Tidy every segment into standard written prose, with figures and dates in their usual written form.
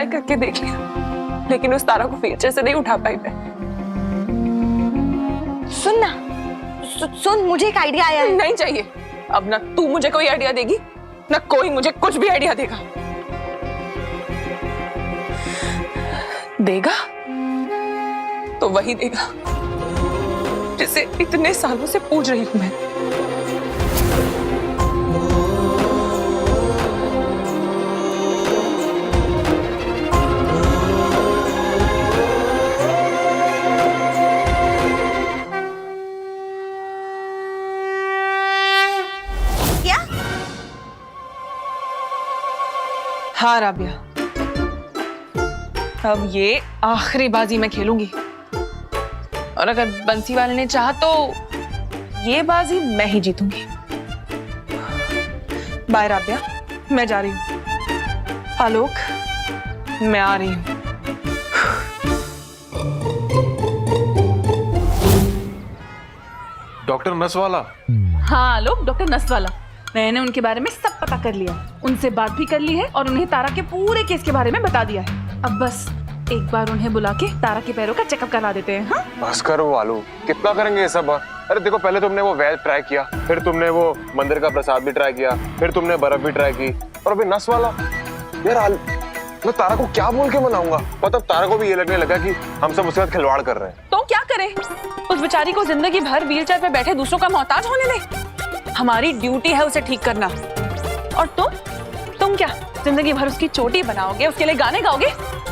Try करके देख लिया, लेकिन उस तारा को व्हीलचेयर से नहीं उठा पाई मैं। सुन ना, सुन, मुझे एक आइडिया आया है। नहीं चाहिए, अब ना तू मुझे कोई आइडिया देगी ना कोई मुझे कुछ भी आइडिया देगा। देगा तो वही देगा जिसे इतने सालों से पूछ रही हूं मैं। क्या? हाँ राबिया, अब ये आखिरी बाजी मैं खेलूंगी, और अगर बंसी वाले ने चाहा तो ये बाजी मैं ही जीतूंगी। बाय राबिया, मैं जा रही हूँ। आलोक, मैं आ रही हूँ। डॉक्टर नसवाला? हाँ आलोक, डॉक्टर नसवाला। मैंने उनके बारे में सब पता कर लिया, उनसे बात भी कर ली है और उन्हें तारा के पूरे केस के बारे में बता दिया है। अब बस एक बार उन्हें बुला के तारा के पैरों का चेकअप करा देते हैं। हाँ? बस करो आलू, कितना करेंगे ये सब? अरे देखो, पहले तुमने वो वेज ट्राई किया, फिर तुमने वो मंदिर का प्रसाद भी ट्राई किया, फिर तुमने बर्फ भी ट्राई की, और अभी नस वाला। यार मैं तारा को क्या बोल के मनाऊंगा? मतलब तारा को भी ये लगने लगा कि हम सब उसके साथ खिलवाड़ कर रहे हैं। तो क्या करें? उस बेचारी को जिंदगी भर व्हीलचेयर पे बैठे दूसरों का मोहताज होने दे? हमारी ड्यूटी है उसे ठीक करना। और तुम क्या जिंदगी भर उसकी चोटी बनाओगे, उसके लिए गाने गाओगे,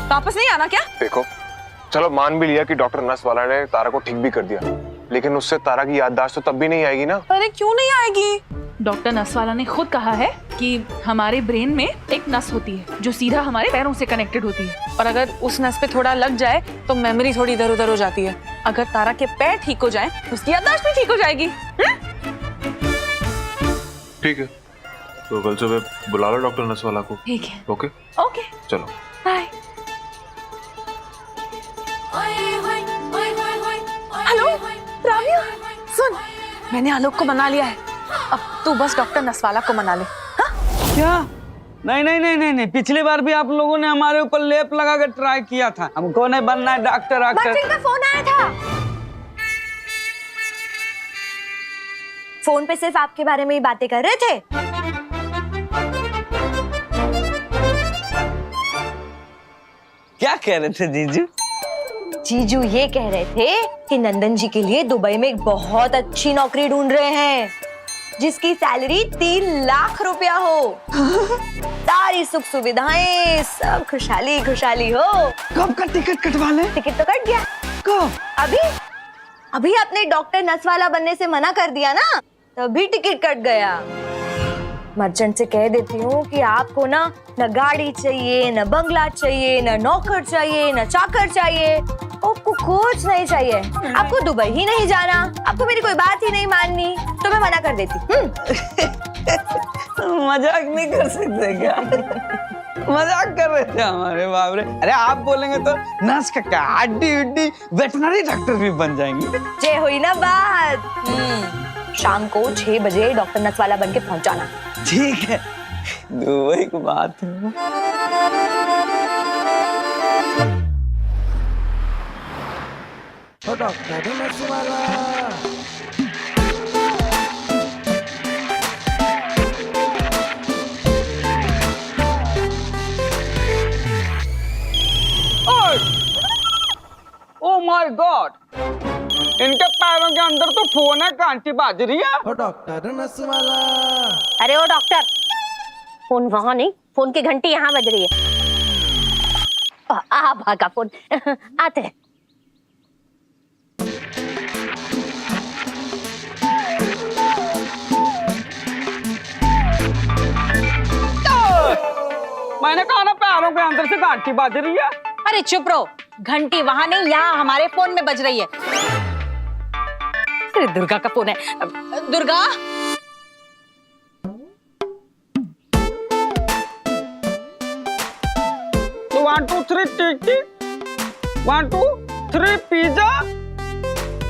वापस नहीं आना क्या? देखो, चलो मान भी लिया कि डॉक्टर नस वाला ने तारा को ठीक भी कर दिया, लेकिन उससे तारा की याददाश्त तो तब भी नहीं आएगी ना। अरे क्यों नहीं आएगी? डॉक्टर नसवाला ने खुद कहा है कि हमारे ब्रेन में एक नस होती है जो सीधा हमारे पैरों से कनेक्टेड होती है, और अगर उस नस पे थोड़ा लग जाए तो मेमोरी थोड़ी इधर उधर हो जाती है। अगर तारा के पैर ठीक हो जाए तो उसकी याददाश्त भी ठीक हो जाएगी। ठीक है, तो कल सुबह बुला लो डॉक्टर नसवाला को। ठीक है। ओके ओके, चलो बाय। हेलो राबिया, सुन, मैंने आलोक को मना लिया है, अब तू बस डॉक्टर नसवाला को मना ले। हाँ? क्या? नहीं नहीं नहीं नहीं नहीं, पिछली बार भी आप लोगों ने हमारे ऊपर लेप लगा कर ट्राई किया था। हमको नहीं बनना है डॉक्टर। मार्टिन का फोन आया था। फोन पे सिर्फ आपके बारे में ही बातें कर रहे थे। क्या कह रहे थे जीजू? जीजू ये कह रहे थे कि नंदन जी के लिए दुबई में एक बहुत अच्छी नौकरी ढूंढ रहे हैं जिसकी सैलरी 3 लाख रुपया हो, सारी सुख सुविधाएं, सब खुशहाली खुशहाली हो। कब का टिकट कटवा ले? टिकट तो कट गया। कब? अभी आपने डॉक्टर नसवाला बनने से मना कर दिया ना, तभी टिकट कट गया। मर्चेंट से कह देती हूँ कि आपको ना न गाड़ी चाहिए, न बंगला चाहिए, न नौकर चाहिए, न चाकर चाहिए, आपको कुछ नहीं चाहिए। आपको दुबई ही नहीं जाना, आपको मेरी कोई बात ही नहीं माननी, तो मैं मना कर देती। मजाक नहीं कर सकते क्या? मजाक कर रहे थे हमारे बाप रे। अरे आप बोलेंगे तो नस का क्या, हड्डी उड्डी वेटनरी डॉक्टर भी बन जाएंगे। जे हुई ना बात। शाम को 6 बजे डॉक्टर नसवाला बन के पहुंच जाना। ठीक है, दुबई की बात है। डॉक्टर नसवाला। ओह माय गॉड, इनके पैरों के अंदर तो फोन है, कांटी बाज रही है। डॉक्टर नसवाला। अरे ओ डॉक्टर, फोन वहां नहीं, फोन की घंटी यहाँ बज रही है। भागा फोन। आते हैं। मैंने कहा ना पैरों के अंदर से घंटी बाज रही है। अरे चुप रहो, घंटी वहां नहीं, यहाँ हमारे फोन में बज रही है। अरे दुर्गा का फोन है। दुर्गा, 1 2 3 टिक्की, 1 2 3 पिज्जा,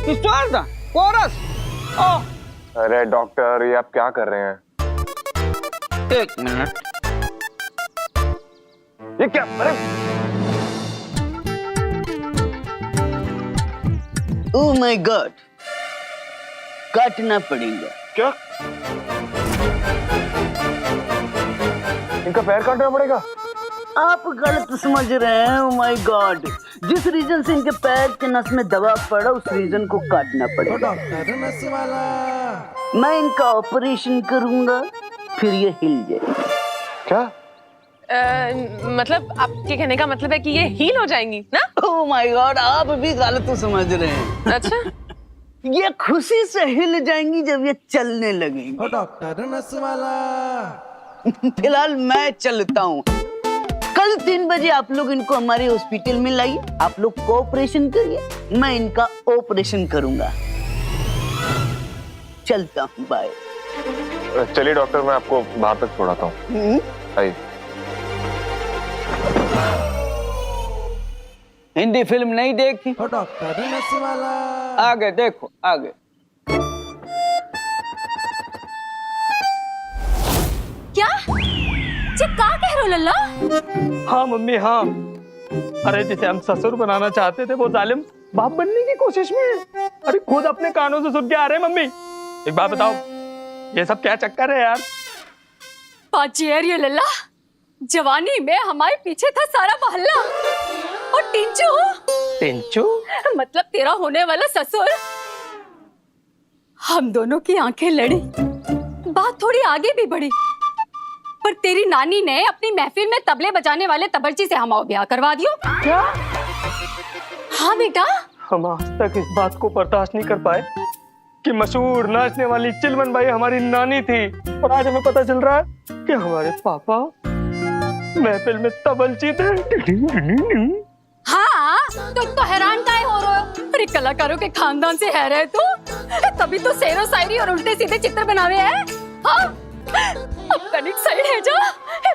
किसका कोरस। अरे डॉक्टर, ये आप क्या कर रहे हैं? 1 मिनट। ये क्या? अरे ओह माय गॉड, काटना पड़ेगा। क्या? इनका पैर काटना पड़ेगा? आप गलत समझ रहे हैं। ओह माय गॉड, जिस रीजन से इनके पैर के नस में दबाव पड़ा उस रीजन को काटना ओ पड़ेगा। डॉक्टर नसवाला। मैं इनका ऑपरेशन करूंगा, फिर ये हिल जाएगी। क्या? मतलब आपके कहने का मतलब है कि ये हील हो जाएंगी ना? ओह माय गॉड, आप भी गलत समझ रहे हैं। अच्छा। ये खुशी से हिल जाएंगी जब ये चलने लगेंगी। ओ डॉक्टर नसवाला। फिलहाल मैं चलता हूँ। कल 3 बजे आप लोग इनको हमारे हॉस्पिटल में लाइए, आप लोग कोऑपरेशन करिए, मैं इनका ऑपरेशन करूंगा। चलता हूँ, बाय। चलिए डॉक्टर, मैं आपको बाहर तक छोड़ाता हूँ। आइए। हिंदी फिल्म नहीं देखी? ओ डॉक्टर नसवाला। आगे देखो, आगे। क्या का कह रहे हो लल्ला? हाँ मम्मी हाँ। अरे जिसे हम ससुर बनाना चाहते थे वो जालिम बाप बनने की कोशिश में है। अरे खुद अपने कानों से सुन के आ रहे हैं। मम्मी एक बात बताओ, ये सब क्या चक्कर है यार? पाचियर ये लल्ला, जवानी में हमारे पीछे था सारा मोहल्ला, और टिंचू टिंचू मतलब तेरा होने वाला ससुर। हम दोनों की आंखें लड़ी, बात थोड़ी आगे भी बढ़ी, पर तेरी नानी ने अपनी महफिल में तबले बजाने वाले तबलची से हमारा ब्याह करवा दियो। क्या? हाँ बेटा। हम आज तक इस बात को बर्दाश्त नहीं कर पाए कि मशहूर नाचने वाली चिलमन बाई हमारी नानी थी, और आज हमें पता चल रहा है कि हमारे पापा महफिल में तबलची थे। हाँ तो हैरान काहे हो रहे हो? अरे कलाकारों के खानदान से है रहे तो तभी तो शेरो शायरी और उल्टे सीधे चित्र बनावे हैं। हाँ अब कनिक साइड है जा,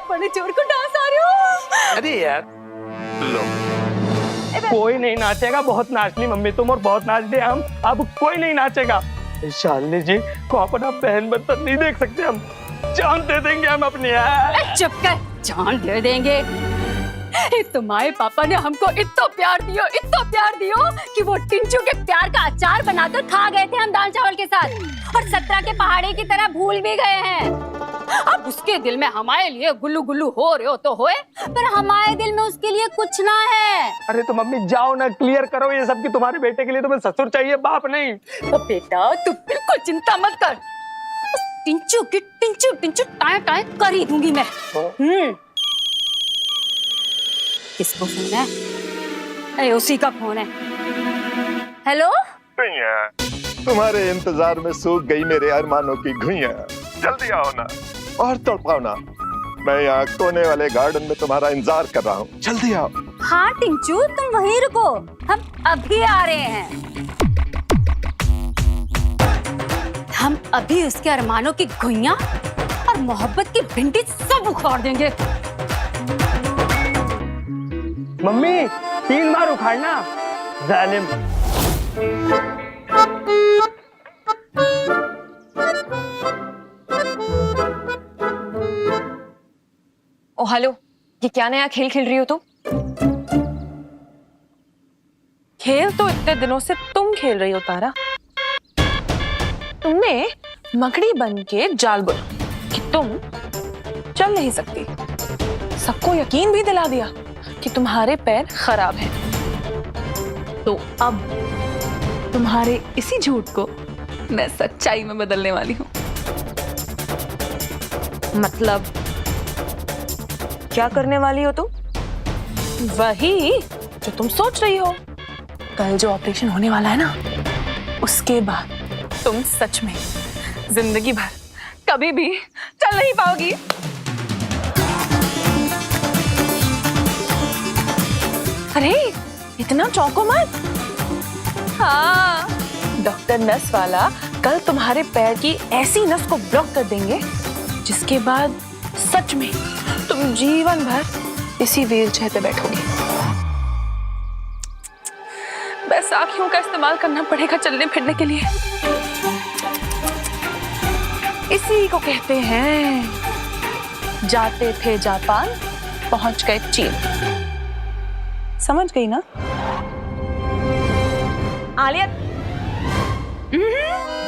बड़े जोर को डांस आ रहे हो। अरे यार लो, कोई नहीं नाचेगा। बहुत नाच ली मम्मी तुम, और बहुत नाच दिए हम, अब कोई नहीं नाचेगा। शालिनी जी को अपना बहन बनकर नहीं देख सकते हम, जान दे देंगे हम अपनी। चुप कर, जान दे देंगे। तुम्हारे पापा ने हमको इतना प्यार दियो कि वो टिंचू के प्यार का अचार बनाकर खा गए थे हम दाल चावल के साथ, और 17 के पहाड़े की तरह भूल भी गए हैं। अब उसके दिल में हमारे लिए गुल्लू गुल्लू हो रहे हो तो होए, पर हमारे दिल में उसके लिए कुछ ना है। अरे तो मम्मी जाओ ना, क्लियर करो ये सब कि तुम्हारे बेटे के लिए तुम्हें ससुर चाहिए, बाप नहीं। तो बेटा तू बिल्कुल चिंता मत कर, टिंचू की टिंचू टाए टाए कर ही दूंगी मैं। किसको फोन है? अरे उसी का फोन है। हेलो, तुम्हारे इंतजार में सूख गई मेरे अरमानों की घुइयां। जल्दी आओ ना और तड़पाओ ना, मैं यहाँ कोने वाले गार्डन में तुम्हारा इंतजार कर रहा हूँ, जल्दी आओ। हाँ टिंचू तुम वहीं रुको, हम अभी आ रहे हैं। हम अभी उसके अरमानों की घुइयां और मोहब्बत की भिंडी सब उखाड़ देंगे। मम्मी 3 बार उखाड़ना, जालिम। ओ हेलो, ये क्या नया खेल खेल रही हो तुम? खेल तो इतने दिनों से तुम खेल रही हो तारा। तुमने मकड़ी बन के जाल बुना कि तुम चल नहीं सकती, सबको यकीन भी दिला दिया कि तुम्हारे पैर खराब हैं। तो अब तुम्हारे इसी झूठ को मैं सच्चाई में बदलने वाली हूँ। मतलब क्या करने वाली हो तुम? वही जो तुम सोच रही हो। कल जो ऑपरेशन होने वाला है ना, उसके बाद तुम सच में जिंदगी भर कभी भी चल नहीं पाओगी। अरे इतना चौंको मत। हाँ, डॉक्टर नस वाला कल तुम्हारे पैर की ऐसी नस को ब्लॉक कर देंगे जिसके बाद सच में तुम जीवन भर इसी व्हीलचेयर पे बैठोगी। बस आँखों का इस्तेमाल करना पड़ेगा चलने फिरने के लिए। इसी को कहते हैं जाते थे जापान, पहुंच गए चीन। समझ गई ना? आलिया,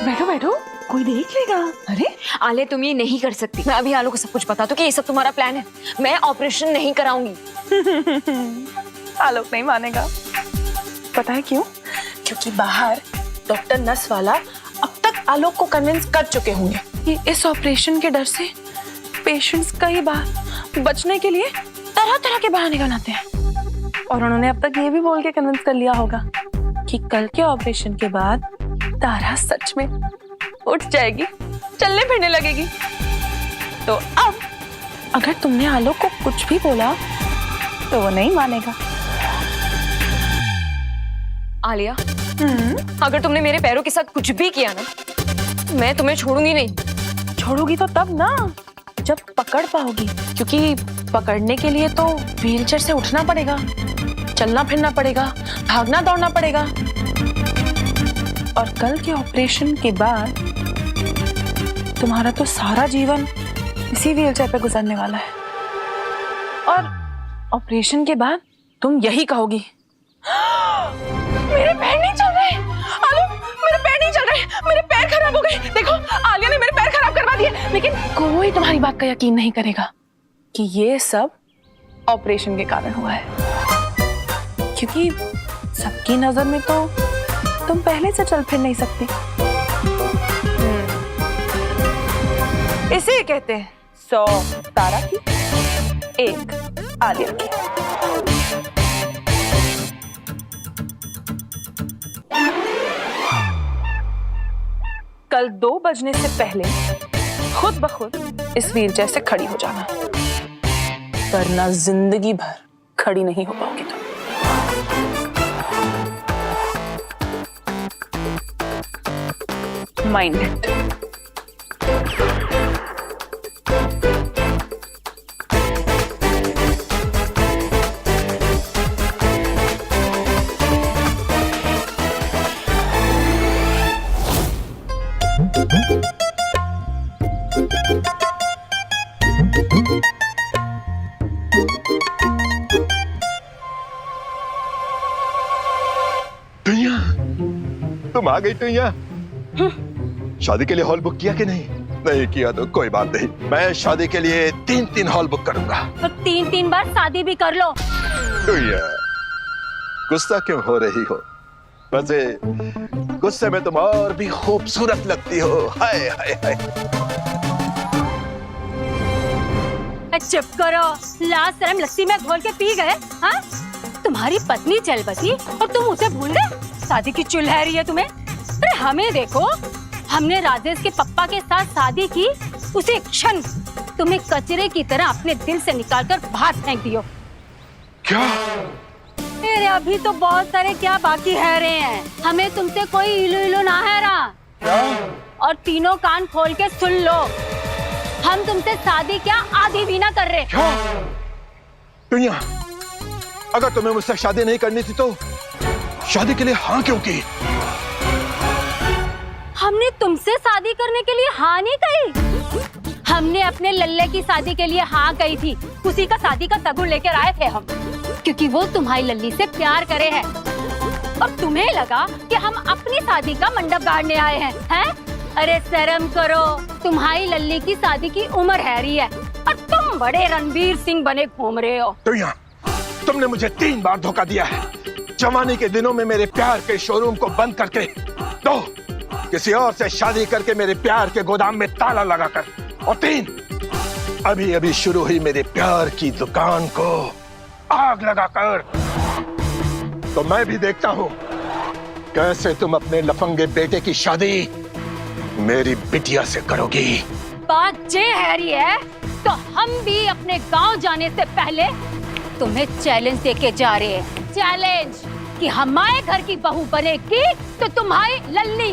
बैठो बैठो, कोई देख लेगा। अरे आलिया तुम ये नहीं कर सकती। मैं अभी आलू को सब कुछ बता दूं कि ये सब तुम्हारा प्लान है। मैं ऑपरेशन नहीं कराऊंगी। आलोक नहीं मानेगा। पता है क्यों? क्योंकि बाहर डॉक्टर नसवाला अब तक आलोक को कन्विंस कर चुके होंगे कि इस ऑपरेशन के डर से पेशेंट्स कई बार बचने के लिए तरह तरह के बहाने बनाते हैं। और उन्होंने अब तक ये भी बोल के कन्विंस कर लिया होगा कि कल के ऑपरेशन के बाद तारा सच में उठ जाएगी, चलने फिरने लगेगी। तो अब अगर तुमने आलोक को कुछ भी बोला तो वो नहीं मानेगा। आलिया, अगर तुमने मेरे पैरों के साथ कुछ भी किया ना, मैं तुम्हें छोड़ूंगी नहीं। छोड़ोगी तो तब ना जब पकड़ पाओगी, क्योंकि पकड़ने के लिए तो व्हीलचेयर से उठना पड़ेगा, चलना फिरना पड़ेगा, भागना दौड़ना पड़ेगा। और कल के ऑपरेशन के बाद तुम्हारा तो सारा जीवन इसी व्हीलचेयर पे गुजरने वाला है। और ऑपरेशन के बाद तुम यही कहोगी, मेरे पैर नहीं चल रहे, आलू मेरे पैर नहीं चल रहे, मेरे पैर खराब हो गए, देखो आलिया ने मेरे पैर खराब करवा दिए। लेकिन कोई तुम्हारी बात का यकीन नहीं करेगा कि ये सब ऑपरेशन के कारण हुआ है, क्योंकि सबकी नजर में तो तुम पहले से चल फिर नहीं सकती। इसे कहते हैं 100 तारा की, 1 आलिया की। कल 2 बजने से पहले खुद ब खुद इस व्हीलचेयर से खड़ी हो जाना, वरना जिंदगी भर खड़ी नहीं हो पाओगे तुम। Mind it. टुइया, तुम आ गई टुइया। शादी के लिए हॉल बुक किया कि नहीं? नहीं किया तो कोई बात नहीं, मैं शादी के लिए 3 हॉल बुक करूंगा। तो 3 बार शादी भी कर लो। टुइया, गुस्सा क्यों हो रही हो? वैसे गुस्से में तुम और भी खूबसूरत लगती हो। हाय हाय हाय। चुप करो, लाज शर्म लस्सी में घोल के पी गए। हाँ, तुम्हारी पत्नी चल बसी और तुम उसे भूल गए। शादी की चुलहरी है तुम्हें। अरे हमें देखो, हमने राजेश के पप्पा के साथ शादी की, उसी क्षण तुम्हें कचरे की तरह अपने दिल से निकालकर बाहर फेंक दियो। क्या? अरे अभी तो बहुत सारे क्या बाकी है रहे हैं। हमें तुमसे कोई इलो इलो ना है रहा। क्या? और तीनों कान खोल के सुन लो, हम तुमसे शादी क्या आधी भी ना कर रहे। क्या? टुइया, अगर तुम्हें मुझसे शादी नहीं करनी थी तो शादी के लिए हाँ क्यों की? हमने तुमसे शादी करने के लिए हाँ नहीं कही। हमने अपने लल्ले की शादी के लिए हाँ कही थी। उसी का शादी का तगुल लेकर आए थे हम, क्योंकि वो तुम्हारी लल्ली से प्यार करे है। और तुम्हें लगा कि हम अपनी शादी का मंडप गाड़ने आए हैं? अरे शर्म करो, तुम्हारी लल्ली की शादी की उम्र है रही है और तुम बड़े रणवीर सिंह बने घूम रहे हो। टुइया, तुमने मुझे 3 बार धोखा दिया है। जवानी के दिनों में मेरे प्यार के शोरूम को बंद करके, तो किसी और से शादी करके मेरे प्यार के गोदाम में ताला लगाकर, और 3 अभी अभी शुरू हुई मेरे प्यार की दुकान को आग लगाकर। तो मैं भी देखता हूँ कैसे तुम अपने लफंगे बेटे की शादी मेरी बिटिया से करोगी। बात जे हैरी है तो हम भी अपने गांव जाने से पहले तुम्हें चैलेंज देके जा रहे हैं। चैलेंज कि हमारे घर की बहू बनेगी तो तुम्हारी लल्ली।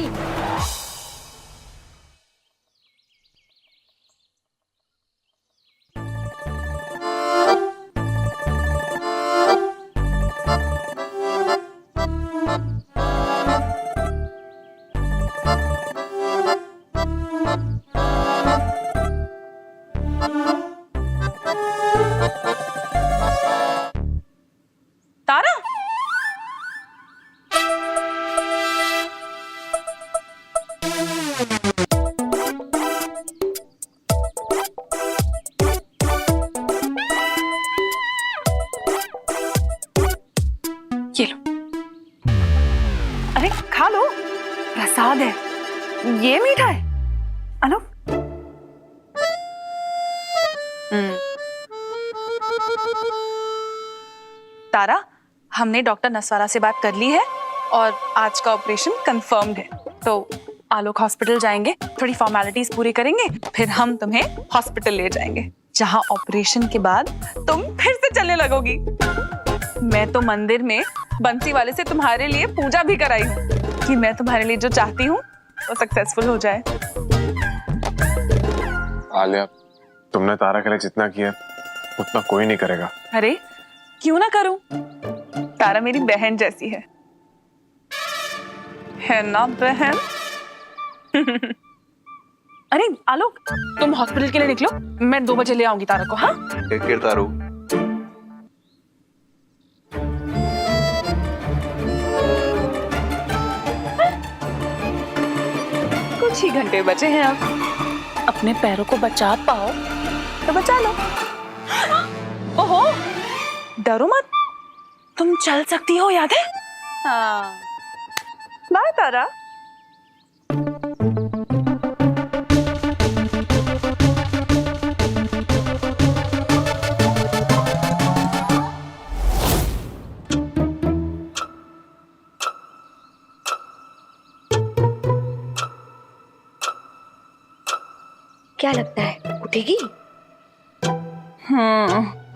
याद है, ये मीठा है। अनु तारा, हमने डॉक्टर नसवाला से बात कर ली है और आज का ऑपरेशन कंफर्म्ड है। तो आलोक हॉस्पिटल जाएंगे, थोड़ी फॉर्मेलिटीज पूरी करेंगे, फिर हम तुम्हें हॉस्पिटल ले जाएंगे, जहां ऑपरेशन के बाद तुम फिर से चलने लगोगी। मैं तो मंदिर में बंसी वाले से तुम्हारे लिए पूजा भी कराई हूँ कि मैं तुम्हारे लिए जो चाहती हूँ वो सक्सेसफुल हो जाए। आलिया, तुमने तारा के लिए जितना किया उतना कोई नहीं करेगा। अरे क्यों ना करूं? तारा मेरी बहन जैसी है ना बहन? अरे आलोक, तुम हॉस्पिटल के लिए निकलो, मैं 2 बजे ले आऊंगी तारा को। हाँ तारू, कुछ ही घंटे बचे हैं, अब अपने पैरों को बचा पाओ तो बचा लो। ओहो, डरो मत, तुम चल सकती हो, याद है? हाँ, बाय तारा। क्या लगता है उठेगी?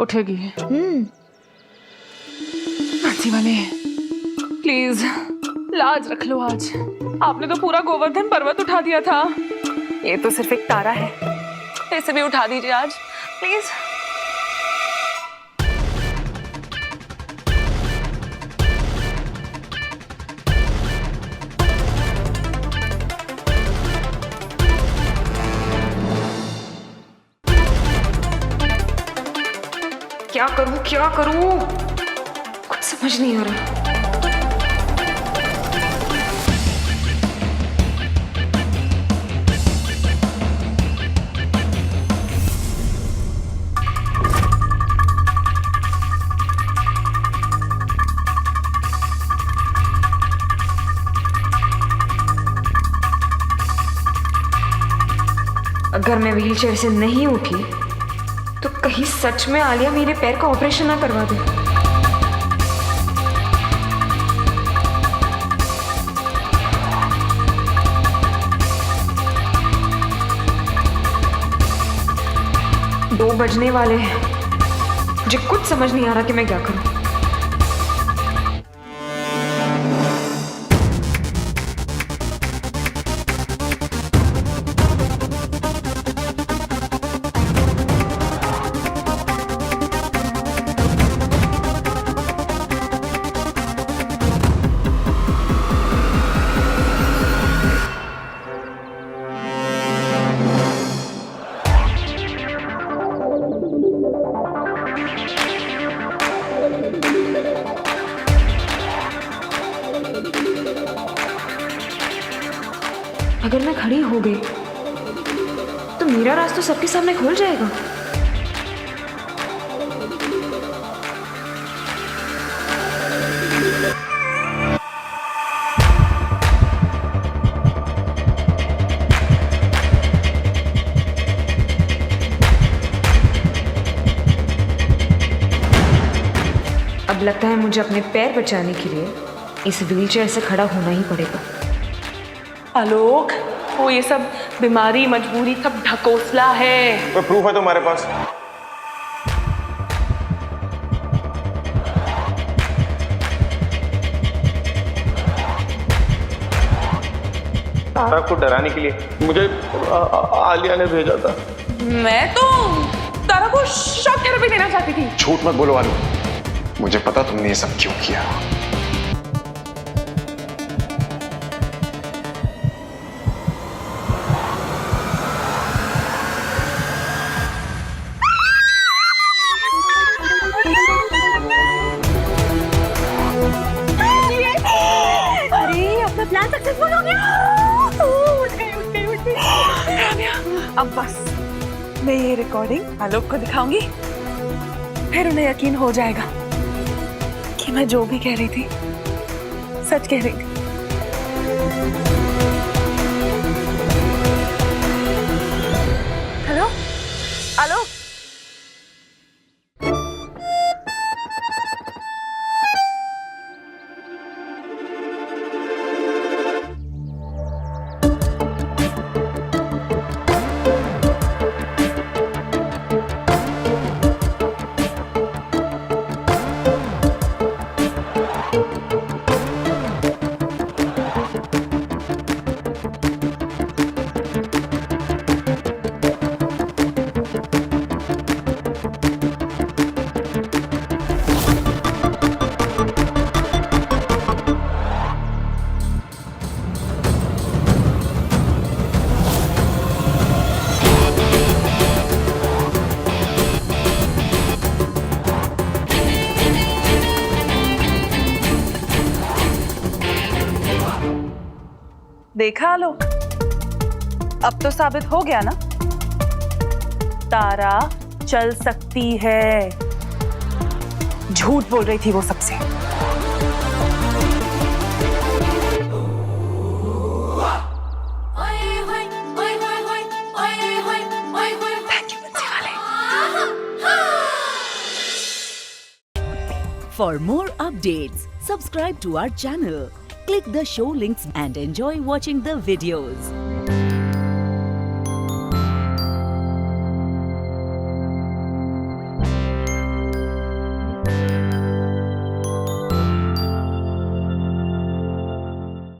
उठेगी। बंसी वाले, प्लीज लाज रख लो आज। आपने तो पूरा गोवर्धन पर्वत उठा दिया था, ये तो सिर्फ एक तारा है, इसे भी उठा दीजिए आज प्लीज। क्या करूं कुछ समझ नहीं आ रहा। अगर मैं व्हीलचेयर से नहीं उठी तो कहीं सच में आलिया मेरे पैर का ऑपरेशन ना करवा दे। दो बजने वाले हैं, मुझे कुछ समझ नहीं आ रहा कि मैं क्या करूं। अगर मैं खड़ी हो गई तो मेरा रास्ता सबके सामने खुल जाएगा। अब लगता है मुझे अपने पैर बचाने के लिए इस व्हीलचेयर से खड़ा होना ही पड़ेगा। आलोक, वो ये सब बीमारी मजबूरी सब ढकोसला है। कोई प्रूफ है तुम्हारे पास? तारा को डराने के लिए मुझे आलिया ने भेजा था। मैं तो तारा को शॉक थेरेपी देना चाहती थी। झूठ मत बोलो आलू, मुझे पता तुमने ये सब क्यों किया। प्लान सक्सेसफुल हो गया। उठ गई। अब बस मैं ये रिकॉर्डिंग आलोक को दिखाऊंगी, फिर उन्हें यकीन हो जाएगा कि मैं जो भी कह रही थी सच कह रही थी। देखा लो, अब तो साबित हो गया ना, तारा चल सकती है। झूठ बोल रही थी वो सबसे। थैंक यू बंसी वाले। For more updates, subscribe to our channel, click the show links and enjoy watching the videos.